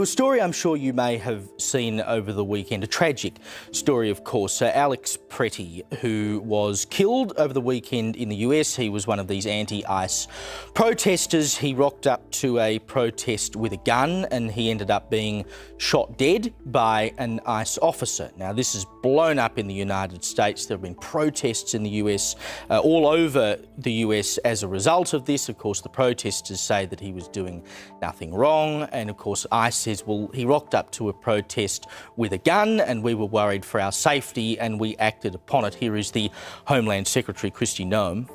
To a story I'm sure you may have seen over the weekend, a tragic story, of course. Alex Pretti, who was killed over the weekend in the US. He was one of these anti-ICE protesters. He rocked up to a protest with a gun and he ended up being shot dead by an ICE officer. Now, this is blown up in the United States. There have been protests in the US, all over the US as a result of this. Of course, the protesters say that he was doing nothing wrong. And of course, ICE says, well, he rocked up to a protest with a gun and we were worried for our safety and we acted upon it. Here is the Homeland Secretary, Kristi Noem.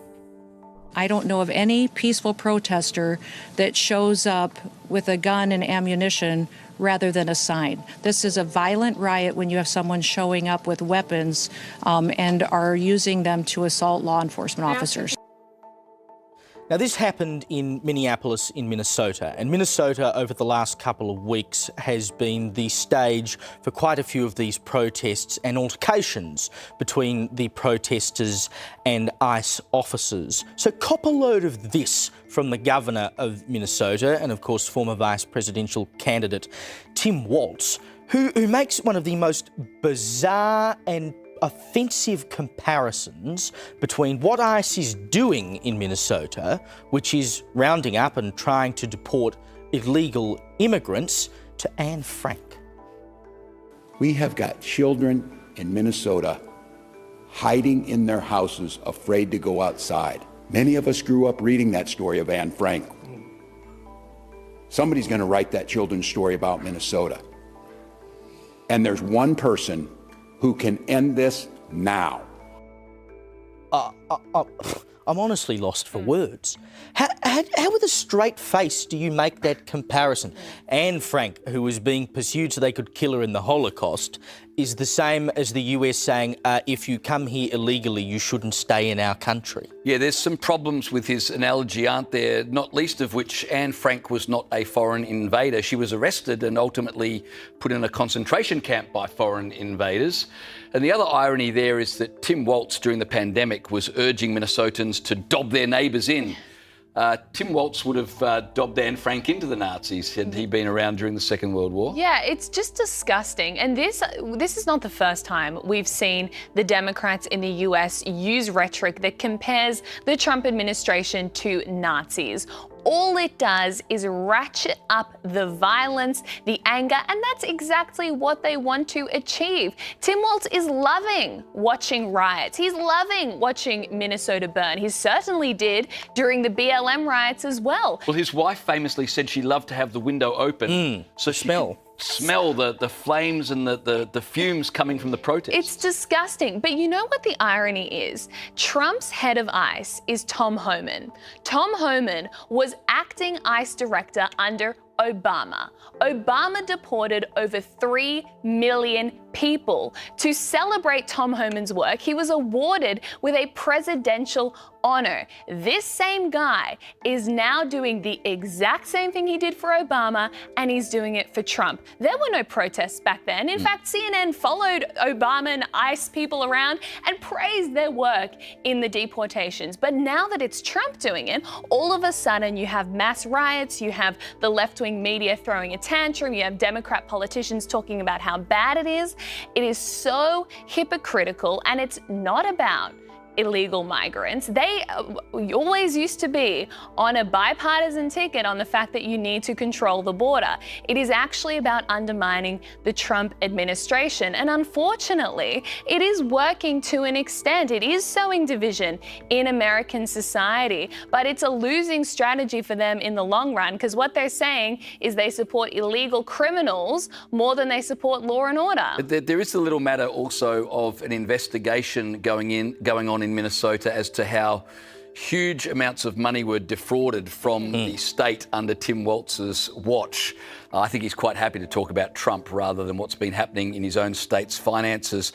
I don't know of any peaceful protester that shows up with a gun and ammunition rather than a sign. This is a violent riot when you have someone showing up with weapons and are using them to assault law enforcement officers. Now, this happened in Minneapolis in Minnesota, and Minnesota over the last couple of weeks has been the stage for quite a few of these protests and altercations between the protesters and ICE officers. So cop a load of this from the governor of Minnesota and, of course, former vice presidential candidate Tim Walz, who makes one of the most bizarre and offensive comparisons between what ICE is doing in Minnesota, which is rounding up and trying to deport illegal immigrants, to Anne Frank. We have got children in Minnesota hiding in their houses, afraid to go outside. Many of us grew up reading that story of Anne Frank. Somebody's going to write that children's story about Minnesota. And there's one person who can end this now. I'm honestly lost for words. How with a straight face do you make that comparison? Anne Frank, who was being pursued so they could kill her in the Holocaust, is the same as the US saying, if you come here illegally, you shouldn't stay in our country. Yeah, there's some problems with his analogy, aren't there? Not least of which Anne Frank was not a foreign invader. She was arrested and ultimately put in a concentration camp by foreign invaders. And the other irony there is that Tim Walz, during the pandemic, was urging Minnesotans to dob their neighbours in. Tim Walz would have dobbed Anne Frank into the Nazis had he been around during the Second World War. Yeah, it's just disgusting. And this is not the first time we've seen the Democrats in the US use rhetoric that compares the Trump administration to Nazis. All it does is ratchet up the violence, the anger, and that's exactly what they want to achieve. Tim Walz is loving watching riots. He's loving watching Minnesota burn. He certainly did during the BLM riots as well. Well, his wife famously said she loved to have the window open. So smell the flames and the fumes coming from the protest. It's disgusting. But you know what the irony is? Trump's head of ICE is Tom Homan. Tom Homan was acting ICE director under Obama. Obama deported over 3 million people. To celebrate Tom Homan's work, he was awarded with a presidential honor. This same guy is now doing the exact same thing he did for Obama, and he's doing it for Trump. There were no protests back then. In fact, CNN followed Obama and ICE people around and praised their work in the deportations. But now that it's Trump doing it, all of a sudden you have mass riots, you have the left-wing media throwing a tantrum, you have Democrat politicians talking about how bad it is. It is so hypocritical, and it's not about illegal migrants. They always used to be on a bipartisan ticket on the fact that you need to control the border. It is actually about undermining the Trump administration. And unfortunately, it is working to an extent. It is sowing division in American society, but it's a losing strategy for them in the long run, because what they're saying is they support illegal criminals more than they support law and order. There is a little matter also of an investigation going on in Minnesota as to how huge amounts of money were defrauded from the state under Tim Walz's watch. I think he's quite happy to talk about Trump rather than what's been happening in his own state's finances.